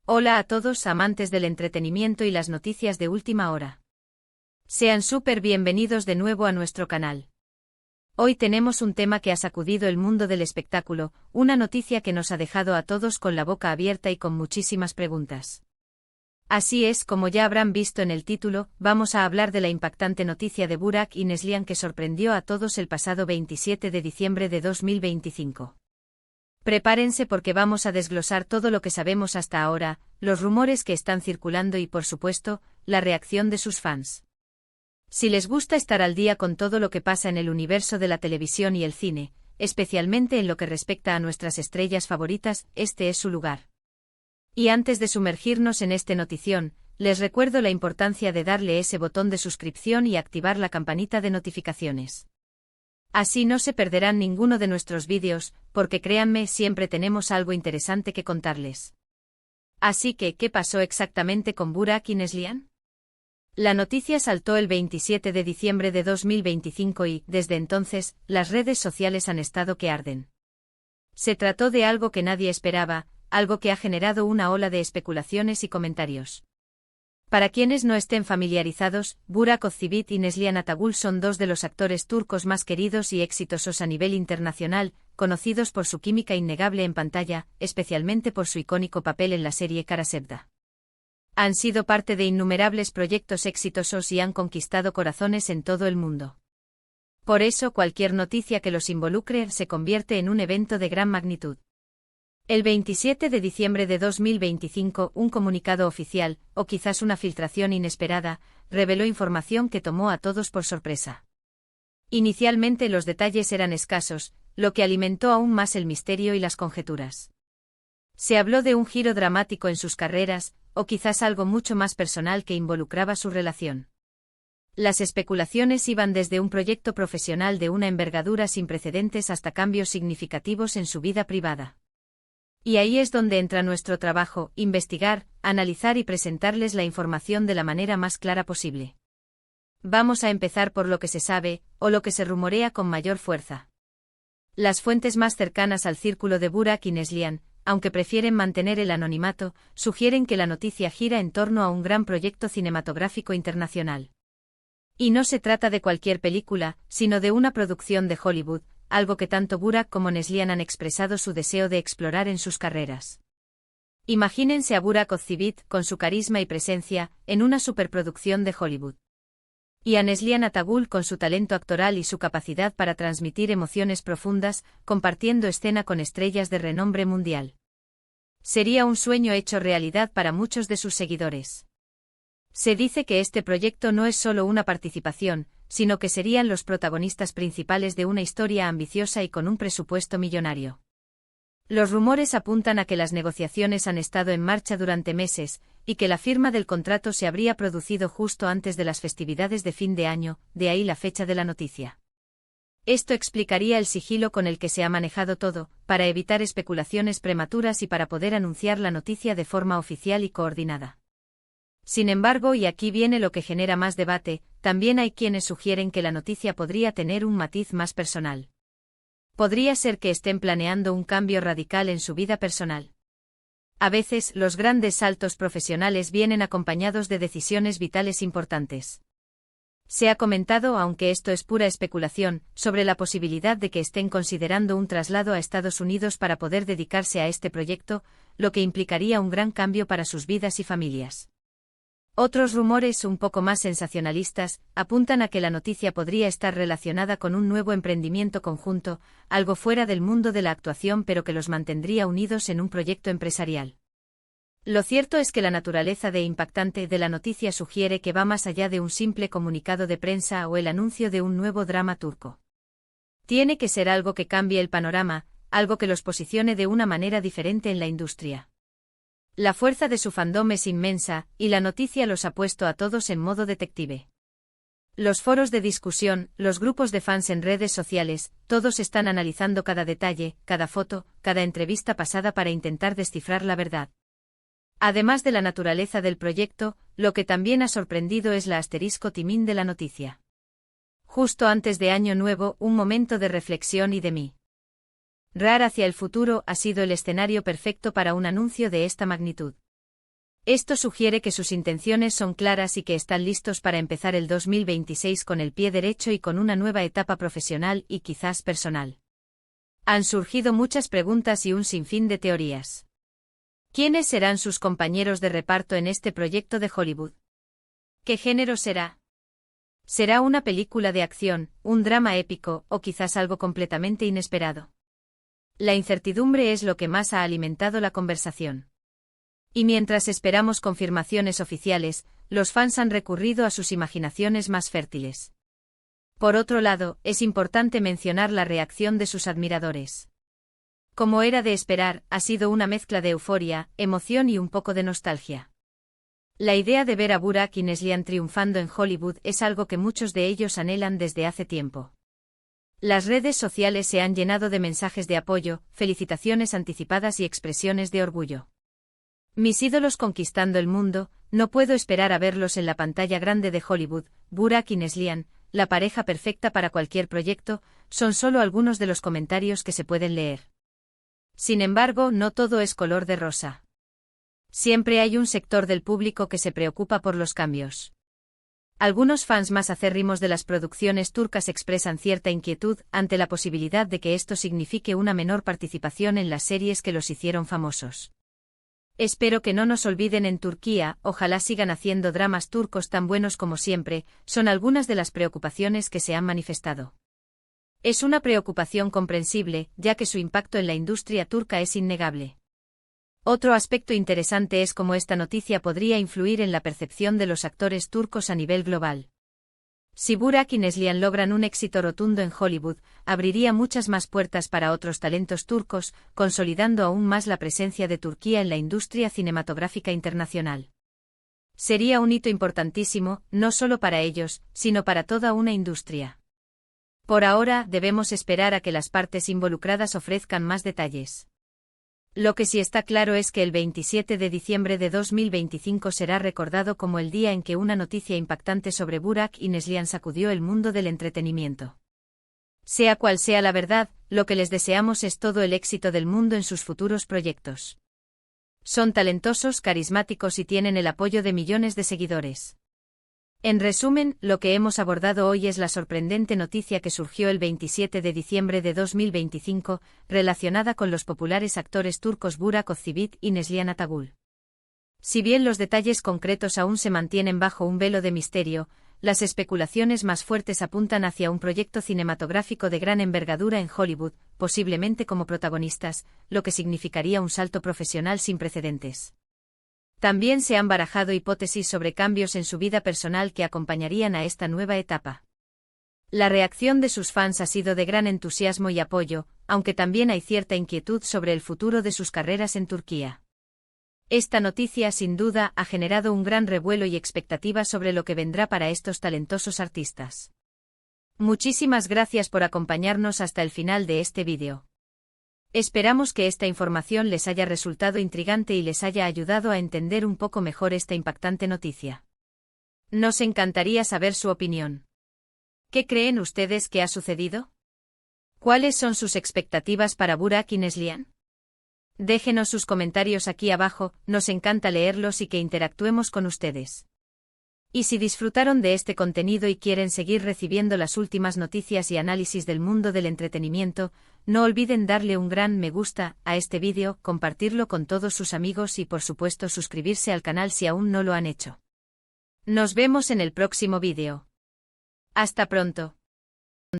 Hola a todos amantes del entretenimiento y las noticias de última hora. Sean súper bienvenidos de nuevo a nuestro canal. Hoy tenemos un tema que ha sacudido el mundo del espectáculo, una noticia que nos ha dejado a todos con la boca abierta y con muchísimas preguntas. Así es, como ya habrán visto en el título, vamos a hablar de la impactante noticia de Burak y Neslihan que sorprendió a todos el pasado 27 de diciembre de 2025. Prepárense porque vamos a desglosar todo lo que sabemos hasta ahora, los rumores que están circulando y, por supuesto, la reacción de sus fans. Si les gusta estar al día con todo lo que pasa en el universo de la televisión y el cine, especialmente en lo que respecta a nuestras estrellas favoritas, este es su lugar. Y antes de sumergirnos en este notición, les recuerdo la importancia de darle ese botón de suscripción y activar la campanita de notificaciones. Así no se perderán ninguno de nuestros vídeos, porque créanme, siempre tenemos algo interesante que contarles. Así que, ¿qué pasó exactamente con Burak y Neslihan? La noticia saltó el 27 de diciembre de 2025 y, desde entonces, las redes sociales han estado que arden. Se trató de algo que nadie esperaba, algo que ha generado una ola de especulaciones y comentarios. Para quienes no estén familiarizados, Burak Özçivit y Neslihan Atagül son dos de los actores turcos más queridos y exitosos a nivel internacional, conocidos por su química innegable en pantalla, especialmente por su icónico papel en la serie Kara Sevda. Han sido parte de innumerables proyectos exitosos y han conquistado corazones en todo el mundo. Por eso cualquier noticia que los involucre se convierte en un evento de gran magnitud. El 27 de diciembre de 2025, un comunicado oficial, o quizás una filtración inesperada, reveló información que tomó a todos por sorpresa. Inicialmente los detalles eran escasos, lo que alimentó aún más el misterio y las conjeturas. Se habló de un giro dramático en sus carreras, o quizás algo mucho más personal que involucraba su relación. Las especulaciones iban desde un proyecto profesional de una envergadura sin precedentes hasta cambios significativos en su vida privada. Y ahí es donde entra nuestro trabajo, investigar, analizar y presentarles la información de la manera más clara posible. Vamos a empezar por lo que se sabe, o lo que se rumorea con mayor fuerza. Las fuentes más cercanas al círculo de Burak y Neslihan, aunque prefieren mantener el anonimato, sugieren que la noticia gira en torno a un gran proyecto cinematográfico internacional. Y no se trata de cualquier película, sino de una producción de Hollywood, algo que tanto Burak como Neslihan han expresado su deseo de explorar en sus carreras. Imagínense a Burak Özçivit, con su carisma y presencia, en una superproducción de Hollywood. Y a Neslihan Atagül con su talento actoral y su capacidad para transmitir emociones profundas, compartiendo escena con estrellas de renombre mundial. Sería un sueño hecho realidad para muchos de sus seguidores. Se dice que este proyecto no es solo una participación, sino que serían los protagonistas principales de una historia ambiciosa y con un presupuesto millonario. Los rumores apuntan a que las negociaciones han estado en marcha durante meses, y que la firma del contrato se habría producido justo antes de las festividades de fin de año, de ahí la fecha de la noticia. Esto explicaría el sigilo con el que se ha manejado todo, para evitar especulaciones prematuras y para poder anunciar la noticia de forma oficial y coordinada. Sin embargo, y aquí viene lo que genera más debate, también hay quienes sugieren que la noticia podría tener un matiz más personal. Podría ser que estén planeando un cambio radical en su vida personal. A veces, los grandes saltos profesionales vienen acompañados de decisiones vitales importantes. Se ha comentado, aunque esto es pura especulación, sobre la posibilidad de que estén considerando un traslado a Estados Unidos para poder dedicarse a este proyecto, lo que implicaría un gran cambio para sus vidas y familias. Otros rumores un poco más sensacionalistas apuntan a que la noticia podría estar relacionada con un nuevo emprendimiento conjunto, algo fuera del mundo de la actuación pero que los mantendría unidos en un proyecto empresarial. Lo cierto es que la naturaleza de impactante de la noticia sugiere que va más allá de un simple comunicado de prensa o el anuncio de un nuevo drama turco. Tiene que ser algo que cambie el panorama, algo que los posicione de una manera diferente en la industria. La fuerza de su fandom es inmensa, y la noticia los ha puesto a todos en modo detective. Los foros de discusión, los grupos de fans en redes sociales, todos están analizando cada detalle, cada foto, cada entrevista pasada para intentar descifrar la verdad. Además de la naturaleza del proyecto, lo que también ha sorprendido es la asterisco timín de la noticia. Justo antes de Año Nuevo, un momento de reflexión y de mí. RAR hacia el futuro ha sido el escenario perfecto para un anuncio de esta magnitud. Esto sugiere que sus intenciones son claras y que están listos para empezar el 2026 con el pie derecho y con una nueva etapa profesional y quizás personal. Han surgido muchas preguntas y un sinfín de teorías. ¿Quiénes serán sus compañeros de reparto en este proyecto de Hollywood? ¿Qué género será? ¿Será una película de acción, un drama épico o quizás algo completamente inesperado? La incertidumbre es lo que más ha alimentado la conversación. Y mientras esperamos confirmaciones oficiales, los fans han recurrido a sus imaginaciones más fértiles. Por otro lado, es importante mencionar la reacción de sus admiradores. Como era de esperar, ha sido una mezcla de euforia, emoción y un poco de nostalgia. La idea de ver a Burak y Neslihan triunfando en Hollywood es algo que muchos de ellos anhelan desde hace tiempo. Las redes sociales se han llenado de mensajes de apoyo, felicitaciones anticipadas y expresiones de orgullo. Mis ídolos conquistando el mundo, no puedo esperar a verlos en la pantalla grande de Hollywood. Burak y Neslihan, la pareja perfecta para cualquier proyecto, son solo algunos de los comentarios que se pueden leer. Sin embargo, no todo es color de rosa. Siempre hay un sector del público que se preocupa por los cambios. Algunos fans más acérrimos de las producciones turcas expresan cierta inquietud ante la posibilidad de que esto signifique una menor participación en las series que los hicieron famosos. Espero que no nos olviden en Turquía, ojalá sigan haciendo dramas turcos tan buenos como siempre, son algunas de las preocupaciones que se han manifestado. Es una preocupación comprensible, ya que su impacto en la industria turca es innegable. Otro aspecto interesante es cómo esta noticia podría influir en la percepción de los actores turcos a nivel global. Si Burak y Neslihan logran un éxito rotundo en Hollywood, abriría muchas más puertas para otros talentos turcos, consolidando aún más la presencia de Turquía en la industria cinematográfica internacional. Sería un hito importantísimo, no solo para ellos, sino para toda una industria. Por ahora, debemos esperar a que las partes involucradas ofrezcan más detalles. Lo que sí está claro es que el 27 de diciembre de 2025 será recordado como el día en que una noticia impactante sobre Burak y Neslihan sacudió el mundo del entretenimiento. Sea cual sea la verdad, lo que les deseamos es todo el éxito del mundo en sus futuros proyectos. Son talentosos, carismáticos y tienen el apoyo de millones de seguidores. En resumen, lo que hemos abordado hoy es la sorprendente noticia que surgió el 27 de diciembre de 2025, relacionada con los populares actores turcos Burak Özçivit y Neslihan Atagül. Si bien los detalles concretos aún se mantienen bajo un velo de misterio, las especulaciones más fuertes apuntan hacia un proyecto cinematográfico de gran envergadura en Hollywood, posiblemente como protagonistas, lo que significaría un salto profesional sin precedentes. También se han barajado hipótesis sobre cambios en su vida personal que acompañarían a esta nueva etapa. La reacción de sus fans ha sido de gran entusiasmo y apoyo, aunque también hay cierta inquietud sobre el futuro de sus carreras en Turquía. Esta noticia sin duda ha generado un gran revuelo y expectativa sobre lo que vendrá para estos talentosos artistas. Muchísimas gracias por acompañarnos hasta el final de este vídeo. Esperamos que esta información les haya resultado intrigante y les haya ayudado a entender un poco mejor esta impactante noticia. Nos encantaría saber su opinión. ¿Qué creen ustedes que ha sucedido? ¿Cuáles son sus expectativas para Burak y Neslihan? Déjenos sus comentarios aquí abajo, nos encanta leerlos y que interactuemos con ustedes. Y si disfrutaron de este contenido y quieren seguir recibiendo las últimas noticias y análisis del mundo del entretenimiento, no olviden darle un gran me gusta a este vídeo, compartirlo con todos sus amigos y por supuesto suscribirse al canal si aún no lo han hecho. Nos vemos en el próximo vídeo. Hasta pronto.